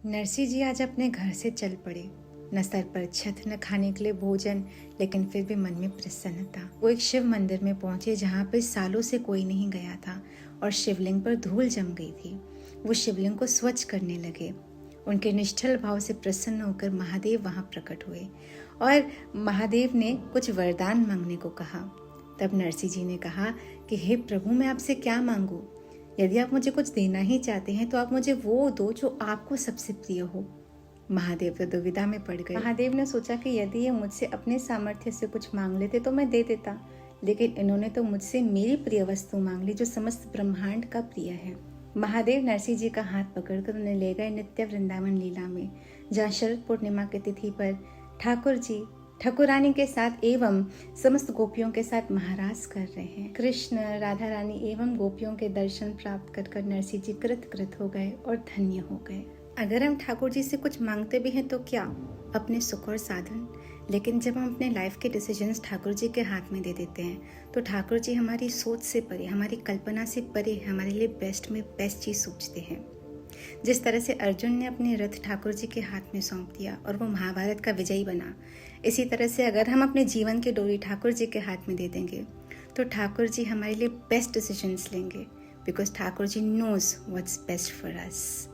नरसी जी आज अपने घर से चल पड़े। न सर पर छत, न खाने के लिए भोजन, लेकिन फिर भी मन में प्रसन्नता। वो एक शिव मंदिर में पहुंचे जहाँ पे सालों से कोई नहीं गया था और शिवलिंग पर धूल जम गई थी। वो शिवलिंग को स्वच्छ करने लगे। उनके निश्चल भाव से प्रसन्न होकर महादेव वहाँ प्रकट हुए और महादेव ने कुछ वरदान मांगने को कहा। तब नरसी जी ने कहा कि हे प्रभु, मैं आपसे क्या मांगू? यदि आप मुझे कुछ देना ही चाहते हैं तो आप मुझे वो दो जो आपको सबसे प्रिय हो। महादेव तो दुविधा में पड़ गए। महादेव ने सोचा कि यदि ये मुझसे अपने सामर्थ्य से कुछ मांग लेते तो मैं दे देता, लेकिन इन्होंने तो मुझसे मेरी प्रिय वस्तु मांग ली जो समस्त ब्रह्मांड का प्रिय है। महादेव नरसी जी का हाथ पकड़कर उन्हें ले गए नित्य वृंदावन लीला में, जहाँ शरद पूर्णिमा की तिथि पर ठाकुर जी ठाकुरानी के साथ एवं समस्त गोपियों के साथ महाराज कर रहे हैं। कृष्ण, राधा रानी एवं गोपियों के दर्शन प्राप्त कर नरसी जी कृत हो गए और धन्य हो गए। अगर हम ठाकुर जी से कुछ मांगते भी हैं तो क्या? अपने सुख और साधन। लेकिन जब हम अपने लाइफ के डिसीजंस ठाकुर जी के हाथ में दे देते हैं तो ठाकुर जी हमारी सोच से परे, हमारी कल्पना से परे हमारे लिए बेस्ट में बेस्ट चीज़ सोचते हैं। जिस तरह से अर्जुन ने अपने रथ ठाकुर जी के हाथ में सौंप दिया और वो महाभारत का विजयी बना, इसी तरह से अगर हम अपने जीवन की डोरी ठाकुर जी के हाथ में दे देंगे तो ठाकुर जी हमारे लिए बेस्ट डिसीजंस लेंगे, because Thakur ji knows what's best for us.